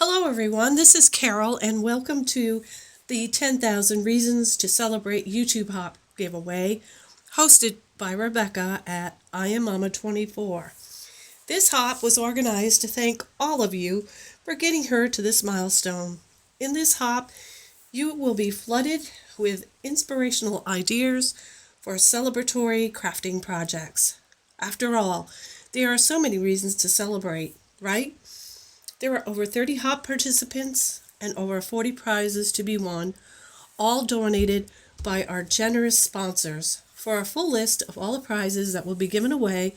Hello everyone, this is Carol and welcome to the 10,000 Reasons to Celebrate YouTube Hop giveaway hosted by Rebecca at I Am Mama 24. This hop was organized to thank all of you for getting her to this milestone. In this hop, you will be flooded with inspirational ideas for celebratory crafting projects. After all, there are so many reasons to celebrate, right? There are over 30 hop participants and over 40 prizes to be won, all donated by our generous sponsors. For a full list of all the prizes that will be given away,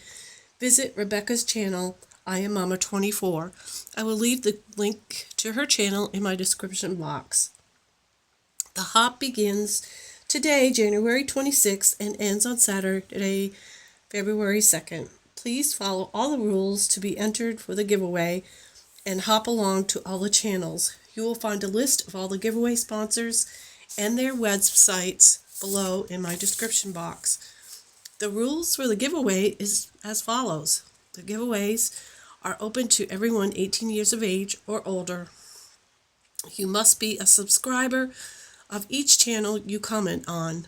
visit Rebecca's channel, I Am Mama 24. I will leave the link to her channel in my description box. The hop begins today, January 26th, and ends on Saturday, February 2nd. Please follow all the rules to be entered for the giveaway and hop along to all the channels. You will find a list of all the giveaway sponsors and their websites below in my description box. The rules for the giveaway is as follows. The giveaways are open to everyone 18 years of age or older. You must be a subscriber of each channel you comment on.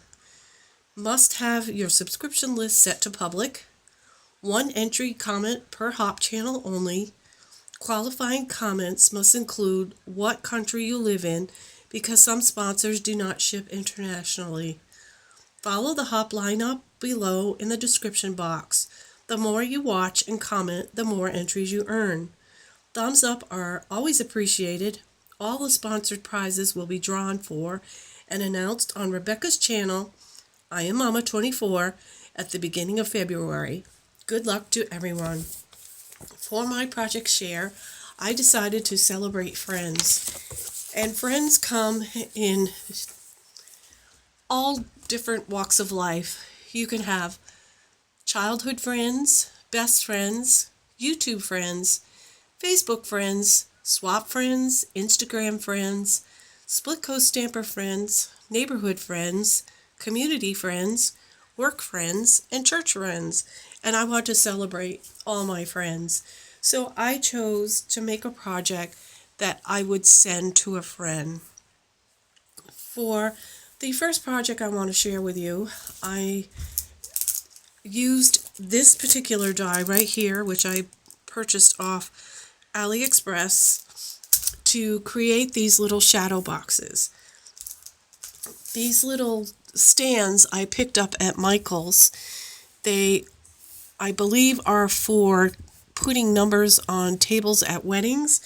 Must have your subscription list set to public. One entry comment per hop channel only. Qualifying comments must include what country you live in because some sponsors do not ship internationally. Follow the hop lineup below in the description box. The more you watch and comment, the more entries you earn. Thumbs up are always appreciated. All the sponsored prizes will be drawn for and announced on Rebecca's channel, I Am Mama 24, at the beginning of February. Good luck to everyone. For my project share, I decided to celebrate friends. And friends come in all different walks of life. You can have childhood friends, best friends, YouTube friends, Facebook friends, swap friends, Instagram friends, split co-stamper friends, neighborhood friends, community friends, work friends, and church friends. And I want to celebrate all my friends. So I chose to make a project that I would send to a friend. For the first project I want to share with you, I used this particular die right here, which I purchased off AliExpress, to create these little shadow boxes. These little stands I picked up at Michael's. They, I believe, are for putting numbers on tables at weddings.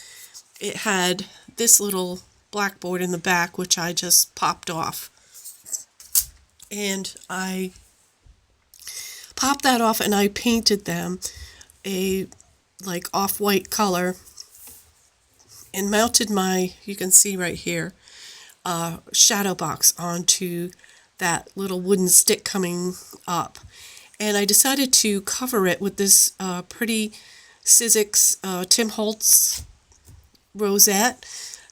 It had this little blackboard in the back, which I just popped off. And I popped that off and I painted them a like off-white color and mounted my, you can see right here, shadow box onto that little wooden stick coming up. And I decided to cover it with this pretty Sizzix Tim Holtz rosette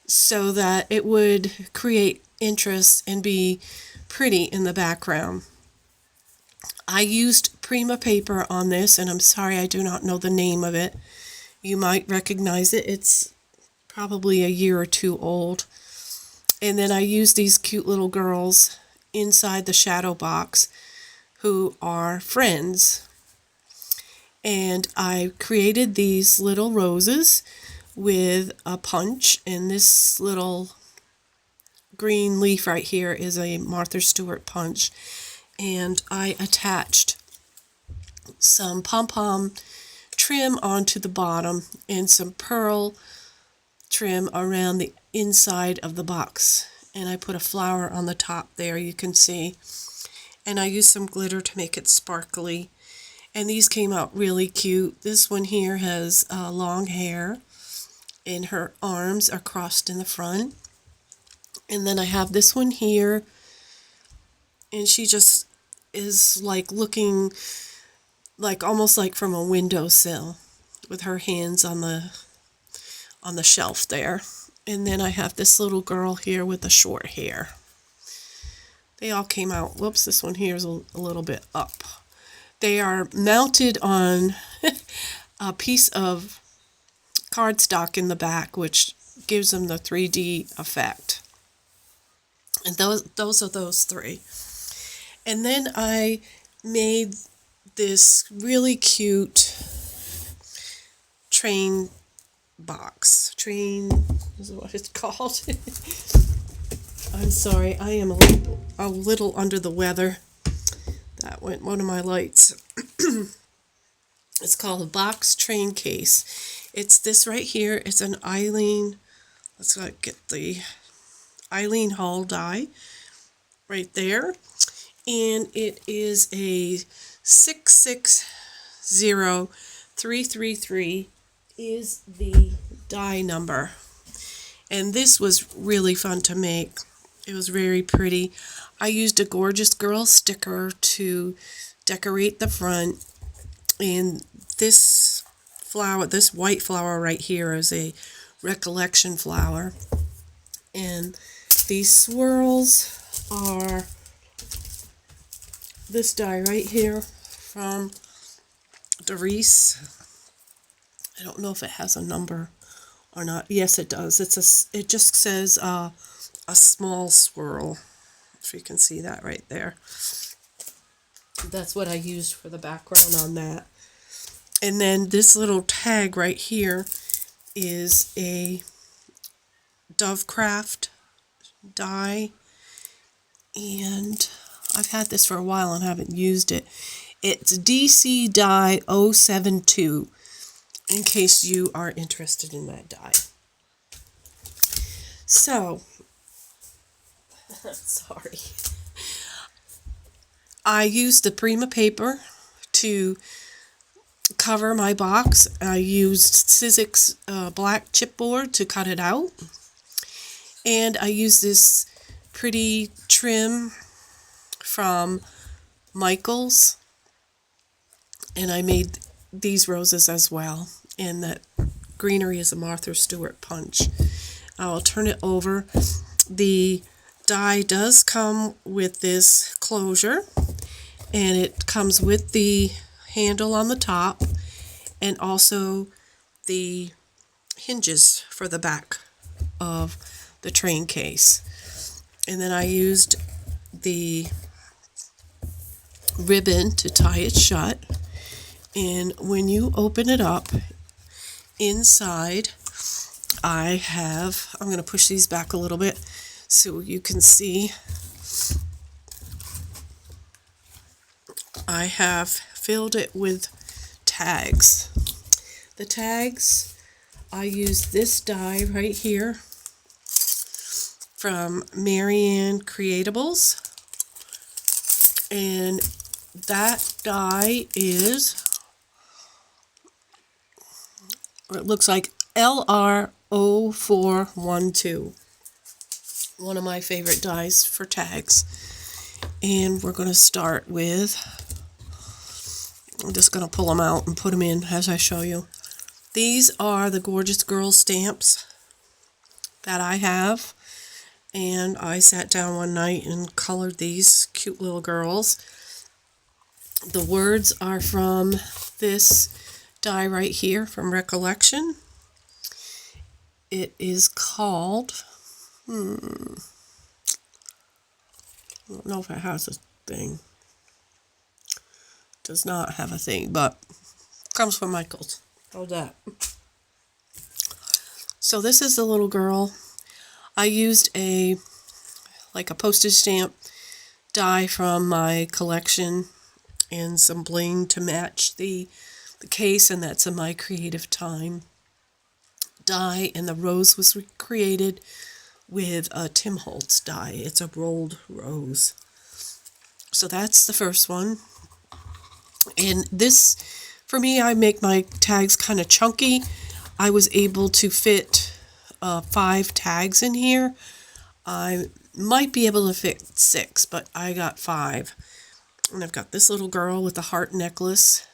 so that it would create interest and be pretty in the background. I used Prima paper on this, and I'm sorry I do not know the name of it. You might recognize it. It's probably a year or two old. And then I used these cute little girls inside the shadow box who are friends. And I created these little roses with a punch, and this little green leaf right here is a Martha Stewart punch. And I attached some pom-pom trim onto the bottom and some pearl trim around the inside of the box. And I put a flower on the top there, you can see. And I used some glitter to make it sparkly. And these came out really cute. This one here has long hair, and her arms are crossed in the front. And then I have this one here, and she just is like looking like almost like from a windowsill with her hands on the shelf there. And then I have this little girl here with the short hair. They all came out. Whoops, this one here is a little bit up. They are mounted on a piece of cardstock in the back, which gives them the 3D effect. And those are those three. And then I made this really cute train box. Train is what it's called. I'm sorry, I am a little under the weather. That went one of my lights. It's called a box train case. It's this right here. It's an Eileen. Let's get the Eileen Hall die right there. And it is a 660333 is the die number. And this was really fun to make. It was very pretty. I used a Gorjuss Girl sticker to decorate the front. And this flower, this white flower right here is a recollection flower. And these swirls are this die right here from Doris. I don't know if it has a number or not. Yes, it does. It just says a small swirl. If you can see that right there. That's what I used for the background on that. And then this little tag right here is a Dovecraft die. And I've had this for a while and haven't used it. It's DC Die 072, in case you are interested in that die. So, sorry. I used the Prima paper to cover my box. I used Sizzix black chipboard to cut it out. And I used this pretty trim from Michaels. And I made these roses as well. And that greenery is a Martha Stewart punch. I'll turn it over. The die does come with this closure. And it comes with the handle on the top. And also the hinges for the back of the train case. And then I used the ribbon to tie it shut. And when you open it up, inside I'm going to push these back a little bit so you can see. I have filled it with tags. The tags, I used this die right here from Marianne Creatables. And that die is, it looks like LR0412. One of my favorite dies for tags. And we're going to start with, I'm just going to pull them out and put them in as I show you. These are the Gorjuss Girl stamps that I have. And I sat down one night and colored these cute little girls. The words are from this die right here from Recollection. It is called, I don't know if it has a thing. Does not have a thing, but comes from Michaels. How's that? So this is the little girl. I used a postage stamp die from my collection and some bling to match the case, and that's in my creative time die. And the rose was created with a Tim Holtz die. It's a rolled rose. So that's the first one. And this, for me, I make my tags kind of chunky. I was able to fit 5 tags in here. I might be able to fit 6, but I got 5. And I've got this little girl with a heart necklace.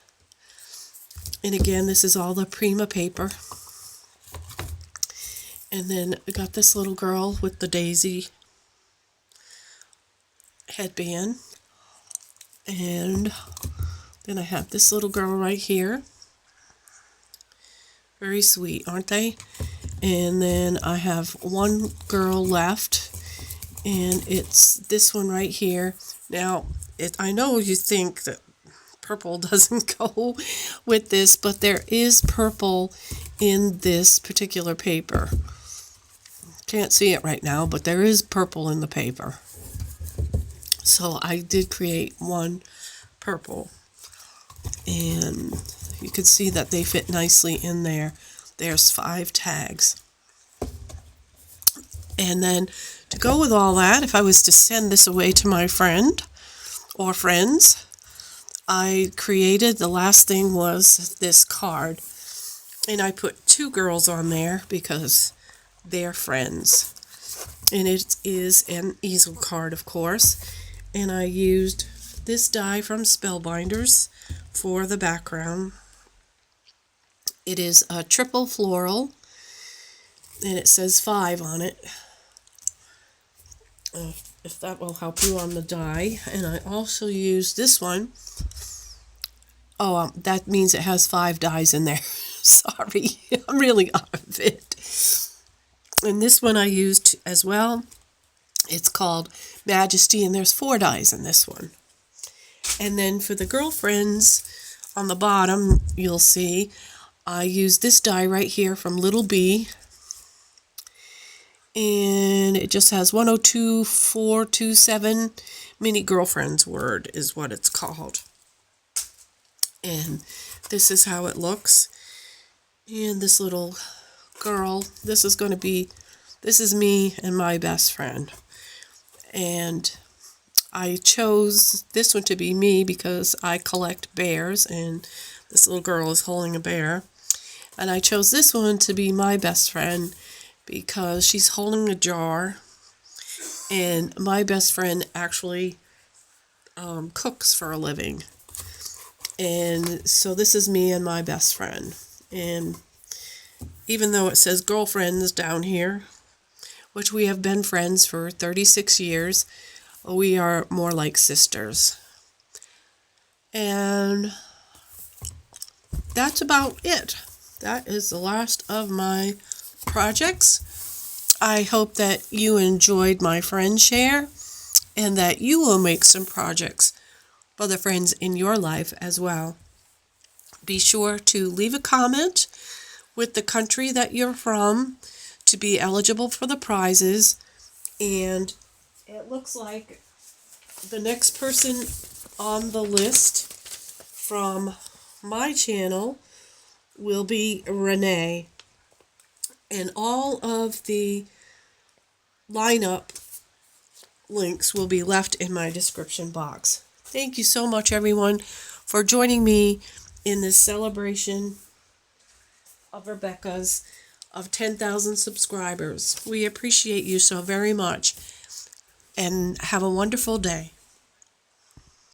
And again, this is all the Prima paper. And then I got this little girl with the daisy headband. And then I have this little girl right here. Very sweet, aren't they? And then I have one girl left, and it's this one right here. Now, I know you think that purple doesn't go with this, but there is purple in this particular paper. Can't see it right now, but there is purple in the paper. So I did create one purple, and you can see that they fit nicely in there. There's 5 tags. And then to go with all that, if I was to send this away to my friend or friends, I created, the last thing was this card. And I put 2 girls on there because they're friends. And it is an easel card, of course. And I used this die from Spellbinders for the background. It is a triple floral, and it says 5 on it. If that will help you on the die. And I also used this one. Oh, that means it has 5 dies in there. Sorry, I'm really out of it. And this one I used as well. It's called Majesty, and there's 4 dies in this one. And then for the girlfriends, on the bottom, you'll see, I used this die right here from Little B. And it just has 102427. Mini Girlfriend's Word is what it's called. And this is how it looks. And this little girl, this is me and my best friend. And I chose this one to be me because I collect bears, and this little girl is holding a bear. And I chose this one to be my best friend because she's holding a jar, and my best friend actually cooks for a living. And so this is me and my best friend. And even though it says girlfriends down here, which we have been friends for 36 years, we are more like sisters. And that's about it. That is the last of my projects. I hope that you enjoyed my friend share, and that you will make some projects for the friends in your life as well. Be sure to leave a comment with the country that you're from to be eligible for the prizes. And it looks like the next person on the list from my channel will be Renee. And all of the lineup links will be left in my description box. Thank you so much, everyone, for joining me in this celebration of Rebecca's of 10,000 subscribers. We appreciate you so very much, and have a wonderful day.